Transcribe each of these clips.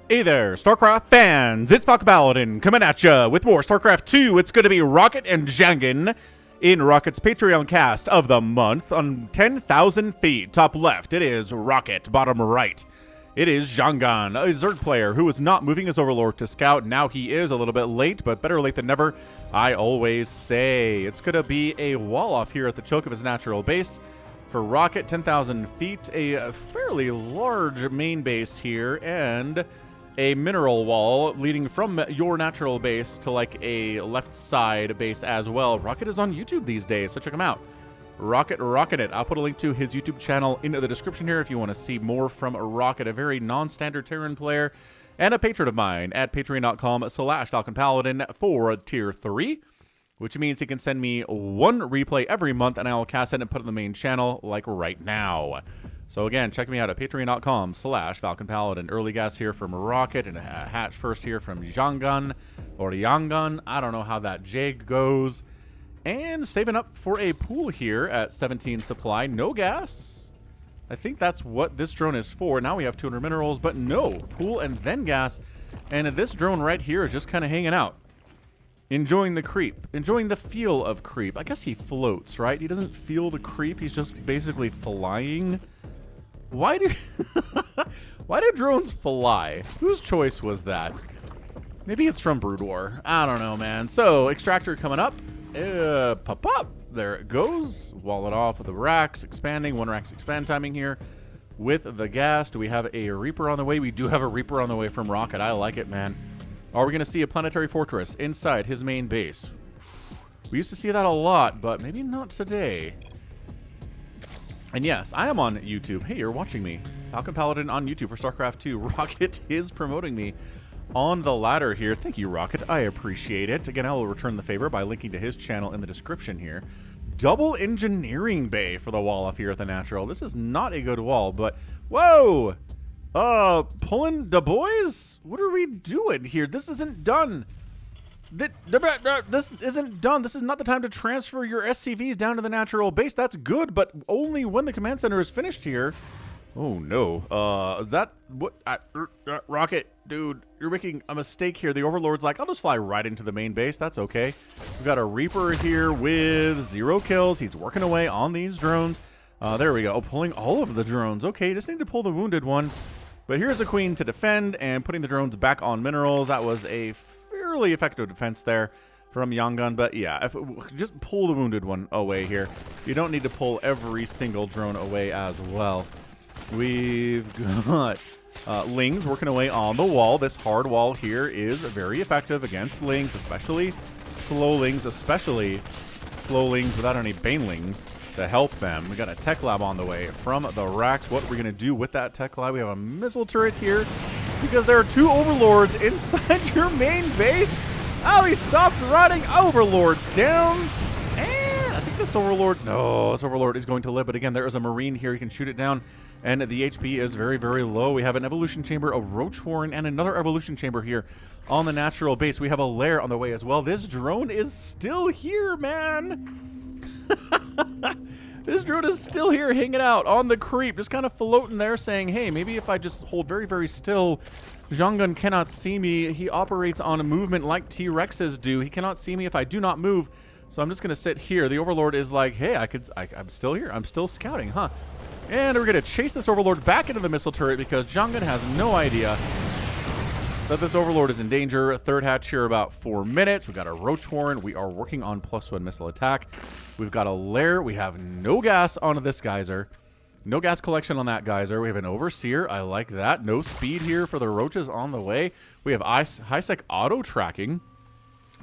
Hey there, StarCraft fans! It's falconpaladin coming at ya with more StarCraft 2. It's going to be Rocket and Jangan in Rocket's Patreon cast of the month on 10,000 feet. Top left, it is Rocket. Bottom right, it is Jangan, a Zerg player who is not moving his Overlord to scout. Now he is a little bit late, but better late than never, I always say. It's going to be a wall off here at the choke of his natural base. For Rocket, 10,000 feet, a fairly large main base here, and a mineral wall leading from your natural base to like a left side base as well. Rocket is on YouTube these days, so check him out. Rocket rocking it. I'll put a link to his YouTube channel in the description here if you want to see more from Rocket, a very non-standard Terran player and a patron of mine at patreon.com/falconpaladin for tier 3, which means he can send me one replay every month and I will cast it and put it in the main channel like right now. So again, check me out at patreon.com/falconpaladin. Early gas here from Rocket and a hatch first here from Jangan or Yangan. I don't know how that J goes. And saving up for a pool here at 17 supply. No gas. I think that's what this drone is for. Now we have 200 minerals, but no. Pool and then gas. And this drone right here is just kind of hanging out. Enjoying the creep. Enjoying the feel of creep. I guess he floats, right? He doesn't feel the creep. He's just basically flying. Why do why do drones fly? Whose choice was that? Maybe it's from Brood War. I don't know, man. So, extractor coming up. Pop up. There it goes. Wall it off with the racks expanding. One rack's expand timing here with the gas. Do we have a Reaper on the way? We do have a Reaper on the way from Rocket. I like it, man. Are we going to see a planetary fortress inside his main base? We used to see that a lot, but maybe not today. And yes, I am on YouTube. Hey, you're watching me. falconpaladin on YouTube for StarCraft 2. Rocket is promoting me on the ladder here. Thank you, Rocket. I appreciate it. Again, I will return the favor by linking to his channel in the description here. Double engineering bay for the wall off here at the natural. This is not a good wall, but whoa! Pulling the boys? What are we doing here? This isn't done. This isn't done. This is not the time to transfer your SCVs down to the natural base. That's good, but only when the command center is finished here. Oh no. Rocket, dude, you're making a mistake here. The Overlord's like, I'll just fly right into the main base. That's okay. We've got a Reaper here with 0 kills. He's working away on these drones. There we go. Pulling all of the drones. Okay, just need to pull the wounded one. But here's a Queen to defend and putting the drones back on minerals. That was a fairly effective defense there from Yangan. But yeah, just pull the wounded one away here. You don't need to pull every single drone away as well. We've got Lings working away on the wall. This hard wall here is very effective against Lings, especially slow Lings without any Banelings to help them. We got a tech lab on the way from the racks. What are we going to do with that tech lab? We have a missile turret here because there are 2 Overlords inside your main base. Oh, he stopped running. Overlord down. And I think this Overlord, no, this Overlord is going to live. But again, there is a Marine here. You can shoot it down. And the HP is very, very low. We have an evolution chamber, a roach warren, and another evolution chamber here on the natural base. We have a lair on the way as well. This drone is still here, man. This drone is still here hanging out on the creep, just kind of floating there saying, hey, maybe if I just hold very, very still, Jangan cannot see me. He operates on a movement like T-Rexes do. He cannot see me if I do not move. So I'm just going to sit here. The Overlord is like, hey, I'm still here. I'm still scouting, huh? And we're going to chase this Overlord back into the missile turret because Jangan has no idea that this Overlord is in danger. Third hatch here about 4 minutes. We've got a Roach Warren. We are working on +1 missile attack. We've got a lair. We have no gas on this geyser. No gas collection on that geyser. We have an Overseer. I like that. No speed here for the Roaches on the way. We have high-sec auto tracking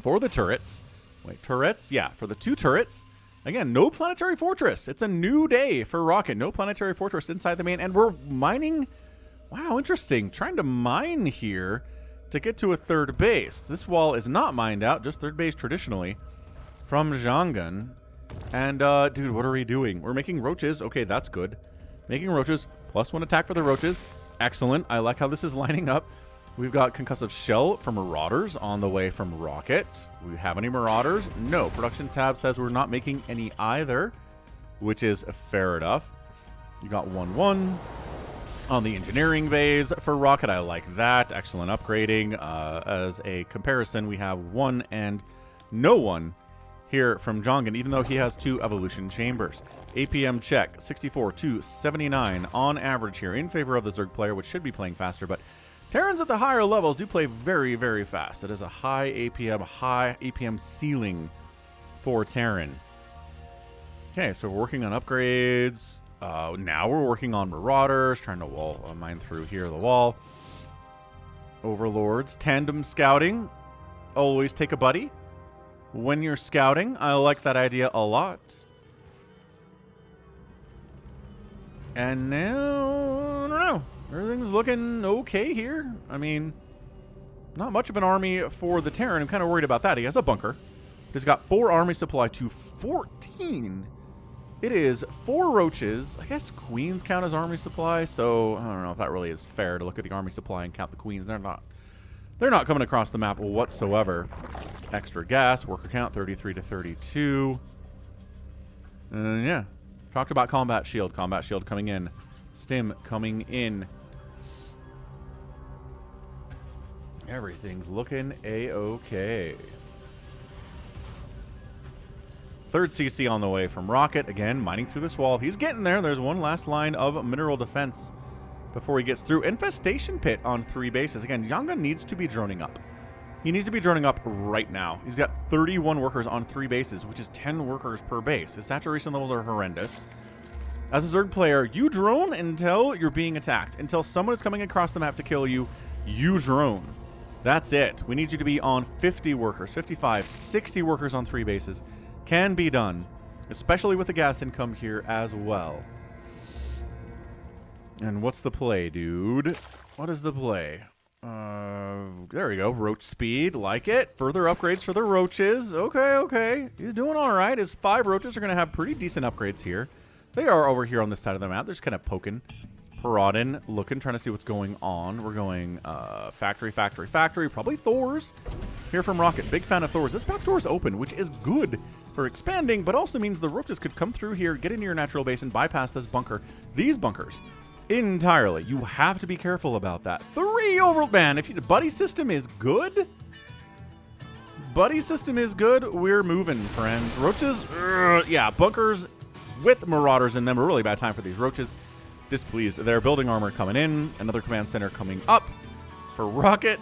for the turrets. Wait, turrets? Yeah, for the 2 turrets. Again, no planetary fortress. It's a new day for Rocket. No planetary fortress inside the main. And we're mining. Wow, interesting. Trying to mine here to get to a 3rd base. This wall is not mined out, just 3rd base traditionally from Jangan. And, dude, what are we doing? We're making roaches. Okay, that's good. Making roaches. +1 attack for the roaches. Excellent. I like how this is lining up. We've got concussive shell for Marauders on the way from Rocket. We have any Marauders? No. Production tab says we're not making any either, which is fair enough. You got 1-1. on the engineering bays for Rocket. I like that. Excellent upgrading. As a comparison, we have one and no one here from Jangan, even though he has 2 evolution chambers. APM check, 64 to 79 on average here in favor of the Zerg player, which should be playing faster, but Terrans at the higher levels do play very, very fast. It is a high APM ceiling for Terran. Okay, so we're working on upgrades. Now we're working on Marauders, trying to mine through here the wall. Overlords, tandem scouting. Always take a buddy when you're scouting. I like that idea a lot. And now, I don't know. Everything's looking okay here. I mean, not much of an army for the Terran. I'm kind of worried about that. He has a bunker. He's got 4 army supply to 14. It is 4 roaches. I guess queens count as army supply, so I don't know if that really is fair to look at the army supply and count the queens. They're not coming across the map whatsoever. Extra gas, worker count 33 to 32. Yeah. Talked about combat shield. Combat shield coming in. Stim coming in. Everything's looking a-okay. Third CC on the way from Rocket. Again, mining through this wall. He's getting there. There's one last line of mineral defense before he gets through. Infestation pit on 3 bases. Again, Jangan needs to be droning up. He needs to be droning up right now. He's got 31 workers on 3 bases, which is 10 workers per base. His saturation levels are horrendous. As a Zerg player, you drone until you're being attacked. Until someone is coming across the map to kill you, you drone. That's it. We need you to be on 50 workers, 55, 60 workers on 3 bases. Can be done, especially with the gas income here as well. And what's the play, dude? What is the play? There we go. Roach speed. Like it. Further upgrades for the roaches. Okay. He's doing all right. His 5 roaches are going to have pretty decent upgrades here. They are over here on this side of the map. They're just kind of poking, prodding, looking, trying to see what's going on. We're going factory. Probably Thor's here from Rocket. Big fan of Thor's. This back door is open, which is good for expanding, but also means the roaches could come through here, get into your natural base, and bypass this bunker. These bunkers entirely. You have to be careful about that. 3 over, man. If the buddy system is good, we're moving, friends. Roaches, yeah, bunkers with marauders in them. A really bad time for these roaches. Displeased. They're building armor coming in. Another command center coming up for Rocket.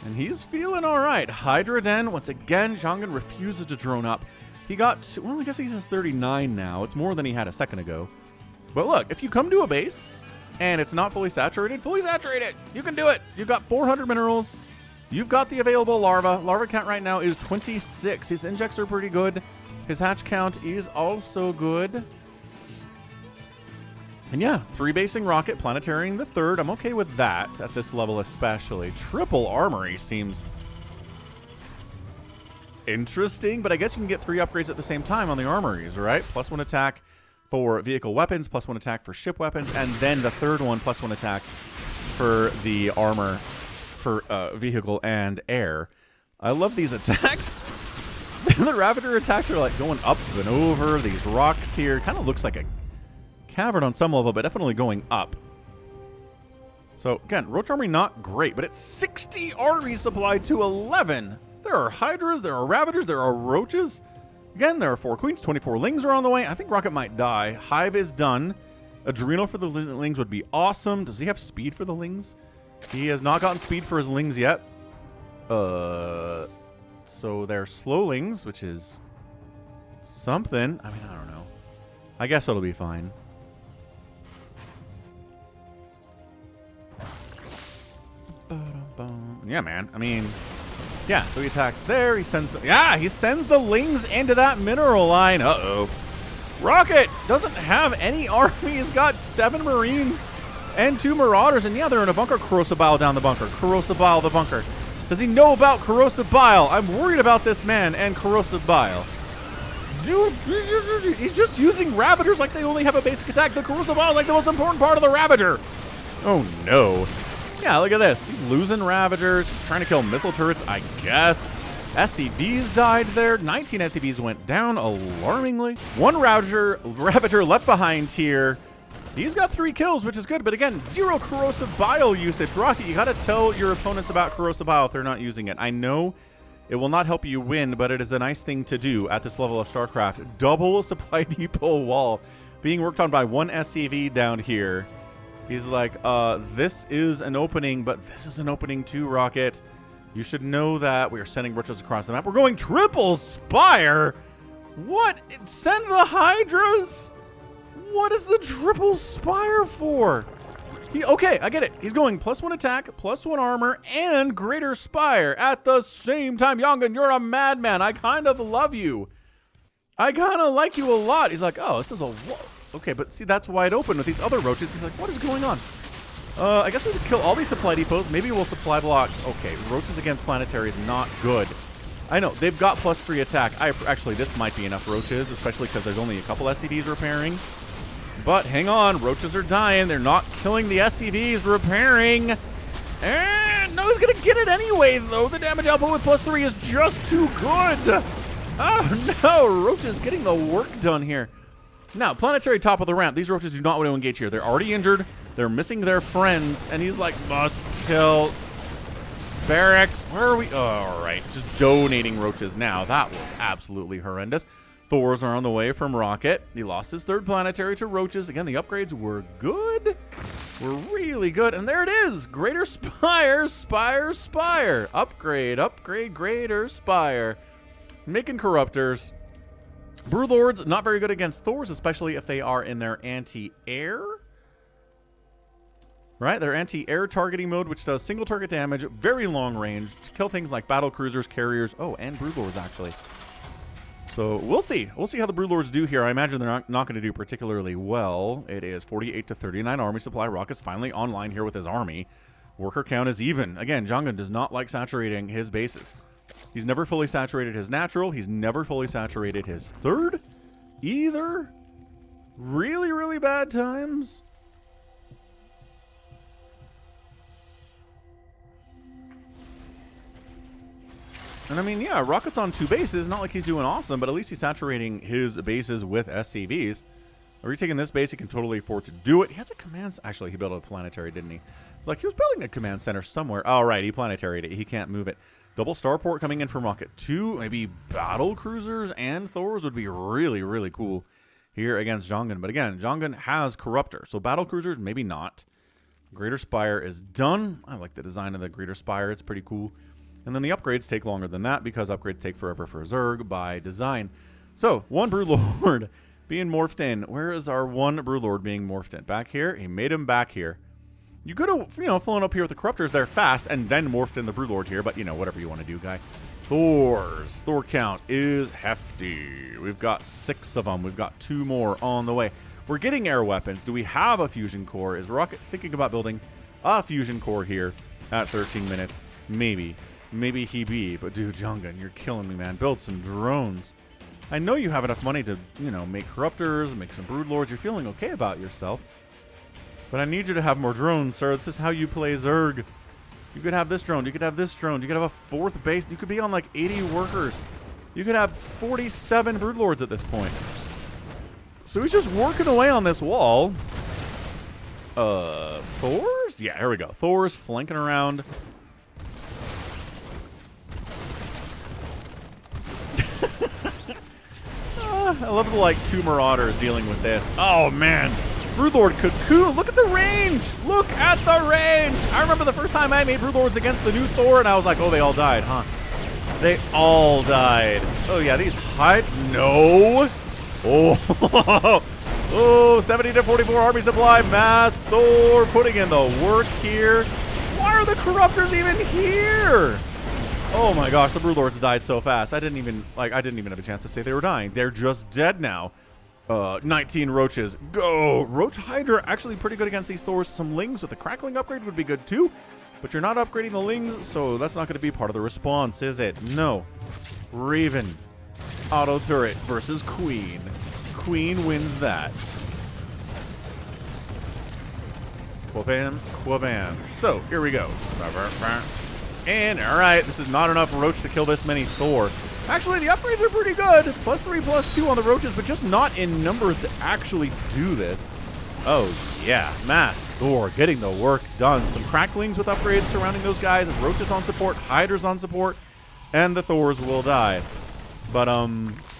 And he's feeling all right. Hydra Den, once again, Jangan refuses to drone up. He got, well, I guess he says 39 now. It's more than he had a second ago. But look, if you come to a base and it's not fully saturated, you can do it. You've got 400 minerals. You've got the available larva. Larva count right now is 26. His injects are pretty good. His hatch count is also good. And yeah, 3 basing Rocket, planetarying the 3rd. I'm okay with that at this level especially. Triple armory seems interesting, but I guess you can get 3 upgrades at the same time on the armories, right? +1 attack for vehicle weapons, +1 attack for ship weapons, and then the 3rd one, +1 attack for the armor for vehicle and air. I love these attacks. The Ravager attacks are like going up and over these rocks here. Kind of looks like a cavern on some level, but definitely going up. So again, Roach Army not great, but it's 60 army supplied to 11. There are Hydras, there are Ravagers, there are Roaches. Again, there are 4 Queens, 24 Lings are on the way. I think Rocket might die. Hive is done. Adrenal for the Lings would be awesome. Does he have speed for the Lings? He has not gotten speed for his Lings yet. So they're Slowlings, which is something. I mean, I don't know. I guess it'll be fine. Yeah, man. I mean, yeah, so he attacks there. He sends the Lings into that mineral line. Uh-oh. Rocket doesn't have any army. He's got 7 Marines and 2 Marauders. And yeah, they're in a bunker. Corrosive Bile down the bunker. Corrosive Bile the bunker. Does he know about Corrosive Bile? I'm worried about this man and Corrosive Bile. Dude, he's just using Ravagers like they only have a basic attack. The Corrosive Bile is like the most important part of the Ravager. Oh, no. Yeah, look at this. He's losing Ravagers. He's trying to kill missile turrets, I guess. SCVs died there. 19 SCVs went down alarmingly. 1 Ravager left behind here. He's got 3 kills, which is good, but again, 0 corrosive bile usage. Rocket, you gotta tell your opponents about corrosive bile if they're not using it. I know it will not help you win, but it is a nice thing to do at this level of StarCraft. Double supply depot wall being worked on by 1 SCV down here. He's like, this is an opening, but this is an opening too, Rocket. You should know that. We are sending roaches across the map. We're going triple spire. What? Send the Hydras? What is the triple spire for? Okay, I get it. He's going +1 attack, +1 armor, and greater spire at the same time. Jangan, you're a madman. I kind of love you. I kind of like you a lot. He's like, oh, this is a... Okay, but see, that's wide open with these other roaches. He's like, what is going on? I guess we could kill all these supply depots. Maybe we'll supply block. Okay, roaches against planetary is not good. I know, they've got +3 attack. Actually, this might be enough roaches, especially because there's only a couple SCVs repairing. But hang on, roaches are dying. They're not killing the SCVs, repairing. And no, he's going to get it anyway, though. The damage output with +3 is just too good. Oh, no, roaches getting the work done here. Now, planetary top of the ramp. These roaches do not want to engage here. They're already injured. They're missing their friends. And he's like, must kill barracks. Where are we? Oh, all right, just donating roaches now. That was absolutely horrendous. Thors are on the way from Rocket. He lost his 3rd planetary to roaches. Again, the upgrades were good. Were really good. And there it is. Greater spire, spire, spire. Upgrade, upgrade, greater spire. Making corruptors. Broodlords, not very good against Thors, especially if they are in their anti-air. Right? Their anti-air targeting mode, which does single target damage, very long range, to kill things like battle cruisers, carriers, and Broodlords, actually. So we'll see. We'll see how the Broodlords do here. I imagine they're not going to do particularly well. It is 48 to 39 army supply. Rocket's finally online here with his army. Worker count is even. Again, Jangan does not like saturating his bases. He's never fully saturated his natural. He's never fully saturated his 3rd either. Really, really bad times. And I mean, yeah, Rocket's on 2 bases. Not like he's doing awesome, but at least he's saturating his bases with SCVs. Retaking this base, he can totally afford to do it. He has a command... Actually, he built a planetary, didn't he? It's like he was building a command center somewhere. Oh, right, he planetaried it. He can't move it. Double starport coming in from Rocket. 2, maybe battle cruisers and Thors would be really, really cool here against Jangan. But again, Jangan has Corruptor, so battle cruisers, maybe not. Greater Spire is done. I like the design of the Greater Spire. It's pretty cool. And then the upgrades take longer than that because upgrades take forever for Zerg by design. So, 1 Broodlord being morphed in. Where is our 1 Broodlord being morphed in? Back here? He made him back here. You could have, flown up here with the Corruptors there fast and then morphed in the Broodlord here, but, whatever you want to do, guy. Thors. Thor count is hefty. We've got 6 of them. We've got 2 more on the way. We're getting air weapons. Do we have a fusion core? Is Rocket thinking about building a fusion core here at 13 minutes? Maybe. Maybe he be, but dude, Jangan, you're killing me, man. Build some drones. I know you have enough money to, make Corruptors, make some Broodlords. You're feeling okay about yourself. But I need you to have more drones, sir. This is how you play Zerg. You could have this drone. You could have this drone. You could have a 4th base. You could be on like 80 workers. You could have 47 Broodlords at this point. So he's just working away on this wall. Thors? Yeah, here we go. Thors flanking around. I love the, 2 Marauders dealing with this. Oh, man. Broodlord Cocoon. Look at the range. Look at the range. I remember the first time I made Broodlords against the new Thor, and I was like, oh, they all died, huh? They all died. Oh, yeah, these hide. No. Oh. Oh, 70 to 44 army supply. Mass Thor putting in the work here. Why are the Corruptors even here? Oh my gosh, the Broodlords died so fast. I didn't even have a chance to say they were dying. They're just dead now. 19 roaches. Go! Roach Hydra actually pretty good against these Thors. Some Lings with the crackling upgrade would be good too. But you're not upgrading the Lings, so that's not going to be part of the response, is it? No. Raven. Auto turret versus Queen. Queen wins that. Quabam, quabam. So, here we go. And, alright, this is not enough roach to kill this many Thor. Actually, the upgrades are pretty good. +3, +2 on the roaches, but just not in numbers to actually do this. Oh, yeah. Mass Thor getting the work done. Some cracklings with upgrades surrounding those guys. Roaches on support, hydras on support, and the Thors will die. But,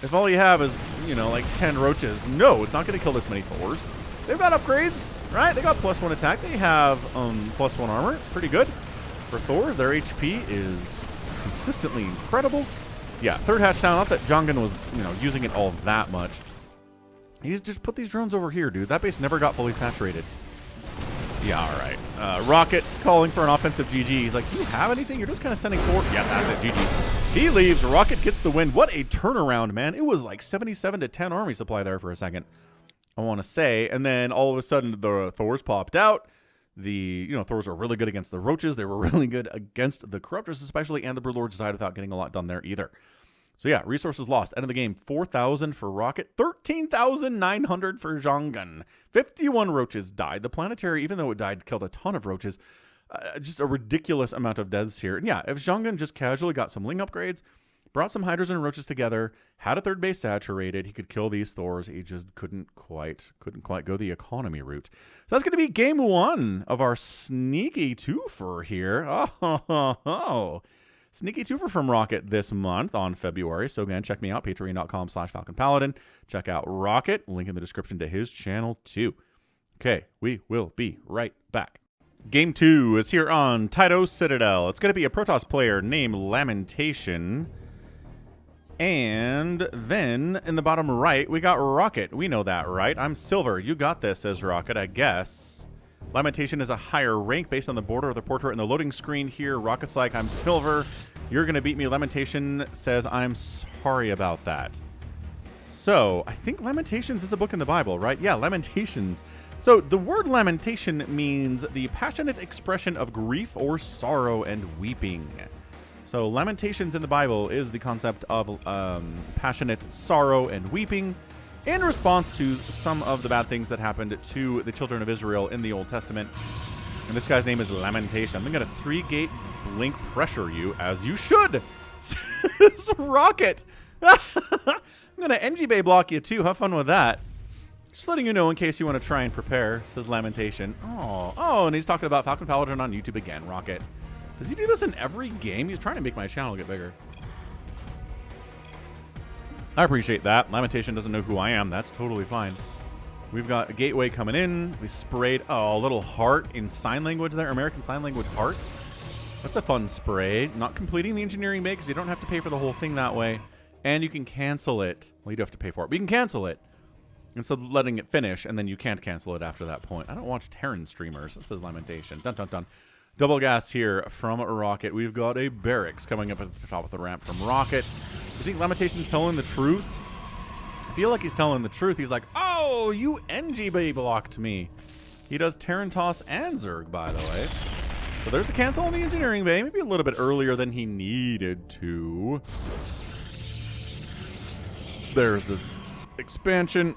if all you have is, you know, like 10 roaches, no, it's not going to kill this many Thors. They've got upgrades, right? They got +1 attack. They have, +1 armor. Pretty good. For Thors, their HP is consistently incredible. Yeah, third hatch down. Not that jangan was, you know, using it all that much. He's just put these drones over here, dude. That base never got fully saturated. Yeah, all right. Rocket calling for an offensive GG. He's like, do you have anything? You're just kind of sending forward. Yeah, that's it. GG. He leaves. Rocket gets the win. What a turnaround, man. It was like 77 to 10 army supply there for a second, I want to say. And then all of a sudden, the Thors popped out. The, Thors were really good against the roaches. They were really good against the corruptors, especially, and the Broodlords died without getting a lot done there either. So yeah, resources lost. End of the game, 4,000 for Rocket, 13,900 for jangan. 51 roaches died. The planetary, even though it died, killed a ton of roaches. Just a ridiculous amount of deaths here. And yeah, if jangan just casually got some ling upgrades, brought some hydras and roaches together, had a third base saturated, he could kill these Thors. He just couldn't quite go the economy route. So that's going to be game 1 of our sneaky twofer here. Oh. Sneaky twofer from Rocket this month on February. So again, check me out, patreon.com/falconpaladin. Check out Rocket, link in the description to his channel too. Okay, we will be right back. Game 2 is here on Tyto Citadel. It's going to be a Protoss player named Lamentation. And then in the bottom right, we got Rocket. We know that, right? I'm Silver. You got this, says Rocket, I guess. Lamentation is a higher rank based on the border of the portrait in the loading screen here. Rocket's like, I'm Silver. You're going to beat me. Lamentation says, I'm sorry about that. So, I think Lamentations is a book in the Bible, right? Yeah, Lamentations. So, the word lamentation means the passionate expression of grief or sorrow and weeping. So, Lamentations in the Bible is the concept of passionate sorrow and weeping in response to some of the bad things that happened to the children of Israel in the Old Testament. And this guy's name is Lamentation. I'm going to 3-gate blink pressure you, as you should, says Rocket. I'm going to NG Bay block you too. Have fun with that. Just letting you know in case you want to try and prepare, says Lamentation. Oh, and he's talking about Falcon Paladin on YouTube again, Rocket. Does he do this in every game? He's trying to make my channel get bigger. I appreciate that. Lamentation doesn't know who I am. That's totally fine. We've got a gateway coming in. We sprayed a little heart in sign language there. American Sign Language heart. That's a fun spray. Not completing the engineering bay because you don't have to pay for the whole thing that way. And you can cancel it. Well, you do have to pay for it, but you can cancel it instead of letting it finish, and then you can't cancel it after that point. I don't watch Terran streamers. This is Lamentation. Dun, dun, dun. Double gas here from Rocket. We've got a barracks coming up at the top of the ramp from Rocket. You think Lamentation's telling the truth? I feel like he's telling the truth. He's like, oh, you NG blocked me. He does Terran Toss and Zerg, by the way. So there's the cancel on the engineering bay. Maybe a little bit earlier than he needed to. There's this expansion.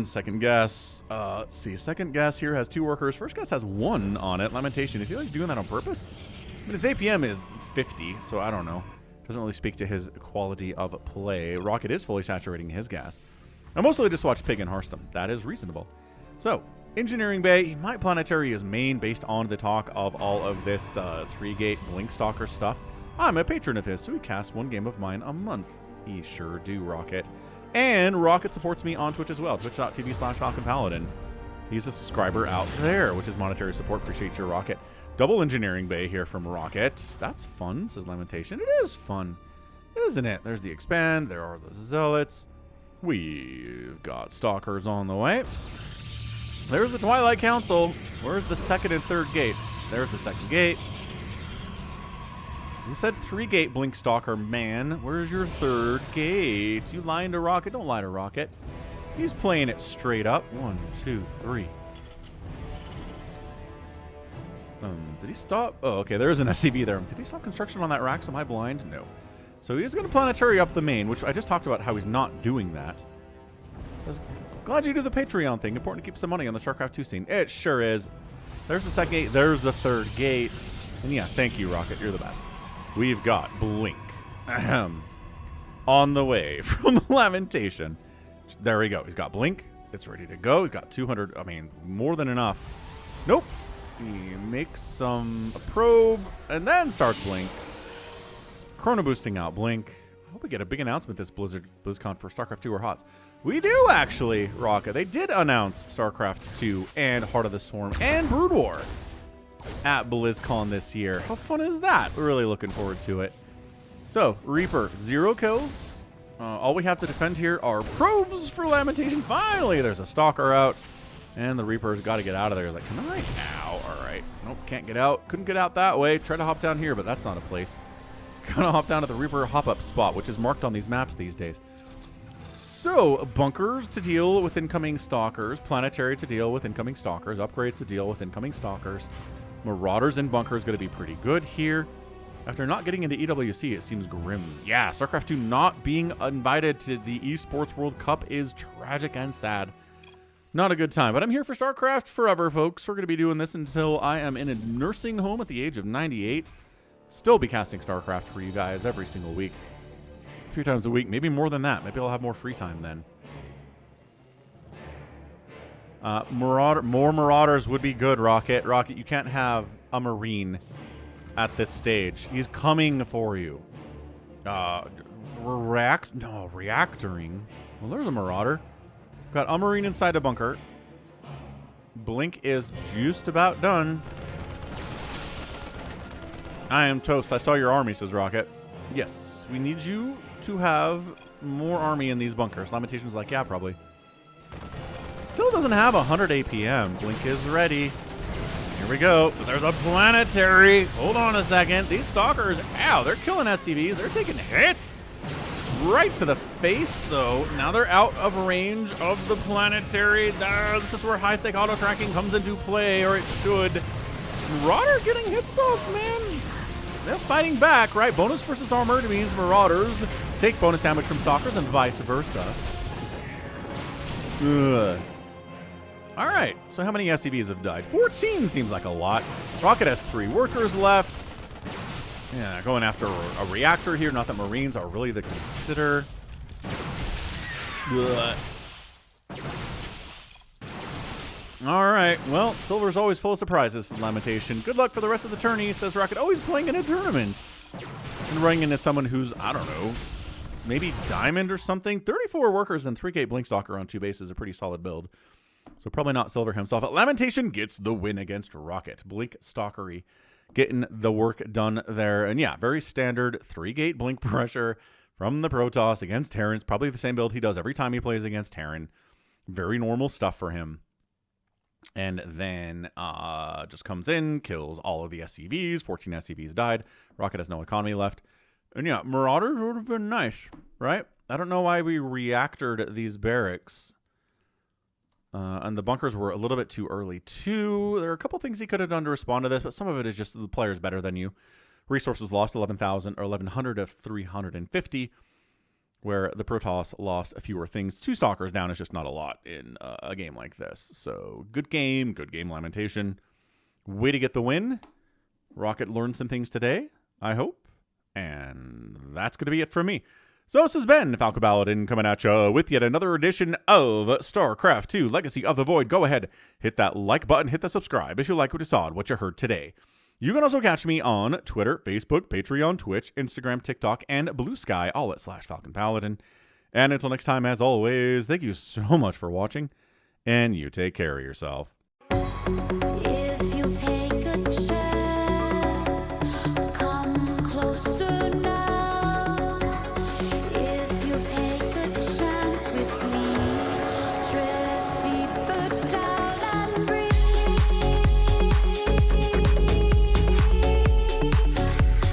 Second gas. Let's see. Second gas here has 2 workers. First gas has 1 on it. Lamentation. You feel like he's doing that on purpose? I mean, his APM is 50, so I don't know. Doesn't really speak to his quality of play. Rocket is fully saturating his gas. I mostly just watch Pig and Hearthstone. That is reasonable. So, engineering bay. My planetary is main based on the talk of all of this 3-gate blink stalker stuff. I'm a patron of his, so he casts 1 game of mine a month. He sure do, Rocket. And Rocket supports me on Twitch as well, twitch.tv/falconpaladin. He's a subscriber out there, which is monetary support. Appreciate your Rocket. Double engineering bay here from Rocket. That's fun, says Lamentation. It is fun, isn't it? There's the expand. There are the zealots. We've got stalkers on the way. There's the Twilight Council. Where's the second and third gates? There's the second gate. You said 3-gate blink stalker, man. Where's your third gate? You lying to Rocket? Don't lie to Rocket. He's playing it straight up. 1, 2, 3. Did he stop? Oh, okay. There's an SCV there. Did he stop construction on that rack? Am I blind? No. So he's going to planetary up the main, which I just talked about how he's not doing that. Says, glad you do the Patreon thing. Important to keep some money on the StarCraft 2 scene. It sure is. There's the second gate. There's the third gate. And yes, thank you, Rocket. You're the best. We've got Blink. Ahem. On the way from Lamentation. There we go. He's got Blink. It's ready to go. He's got 200. I mean, more than enough. Nope. He makes a probe and then starts Blink. Chrono boosting out Blink. I hope we get a big announcement this BlizzCon for StarCraft 2 or HOTS. We do, actually, Rocket. They did announce StarCraft 2 and Heart of the Swarm and Brood War at BlizzCon this year. How fun is that? We're really looking forward to it. So, Reaper, 0 kills. All we have to defend here are probes for Lamentation. Finally, there's a Stalker out. And the Reaper's got to get out of there. He's like, can I? Ow. All right. Nope, can't get out. Couldn't get out that way. Tried to hop down here, but that's not a place. Gonna hop down to the Reaper hop-up spot, which is marked on these maps these days. So, bunkers to deal with incoming stalkers, planetary to deal with incoming stalkers, upgrades to deal with incoming stalkers. Marauders and bunkers going to be pretty good here. After not getting into EWC, it seems grim. Yeah, StarCraft 2 not being invited to the Esports World Cup is tragic and sad. Not a good time, but I'm here for StarCraft forever, folks. We're going to be doing this until I am in a nursing home at the age of 98. Still be casting StarCraft for you guys every single week. 3 times a week, maybe more than that. Maybe I'll have more free time then. More Marauders would be good, Rocket. Rocket, you can't have a Marine at this stage. He's coming for you. Reactoring. Well, there's a Marauder. Got a Marine inside a bunker. Blink is just about done. I am toast. I saw your army, says Rocket. Yes, we need you to have more army in these bunkers. Lamentation's like, yeah, probably. Still doesn't have 100 APM. Blink is ready. Here we go. There's a planetary. Hold on a second. These stalkers, ow, they're killing SCVs. They're taking hits. Right to the face, though. Now they're out of range of the planetary. This is where high-stake auto-tracking comes into play, or it should. Marauder getting hits off, man. They're fighting back, right? Bonus versus armor means Marauders take bonus damage from Stalkers and vice versa. Ugh. All right, so how many SCVs have died? 14 seems like a lot. Rocket has 3 workers left. Yeah, going after a reactor here. Not that Marines are really the consider. Ugh. All right, well, Silver's always full of surprises, Lamentation. Good luck for the rest of the tourney, says Rocket. Always playing in a tournament. And running into someone who's, I don't know, maybe Diamond or something. 34 workers and 3-gate Blinkstalker on 2 bases is a pretty solid build. So probably not Silver himself. But Lamentation gets the win against Rocket. Blink Stalkery getting the work done there. And yeah, very standard 3-gate Blink pressure from the Protoss against Terran. It's probably the same build he does every time he plays against Terran. Very normal stuff for him. And then just comes in, kills all of the SCVs. 14 SCVs died. Rocket has no economy left. And yeah, Marauders would have been nice, right? I don't know why we reactored these barracks. And the bunkers were a little bit too early, too. There are a couple things he could have done to respond to this, but some of it is just the player's better than you. Resources lost 11,000 or 1,100 of 350, where the Protoss lost a fewer things. 2 Stalkers down is just not a lot in a game like this. So good game, Lamentation. Way to get the win. Rocket learned some things today, I hope. And that's going to be it from me. So this has been falconpaladin coming at you with yet another edition of StarCraft 2 Legacy of the Void. Go ahead, hit that like button, hit the subscribe if you like what you saw and what you heard today. You can also catch me on Twitter, Facebook, Patreon, Twitch, Instagram, TikTok, and Blue Sky, all at /falconpaladin. And until next time, as always, thank you so much for watching, and you take care of yourself.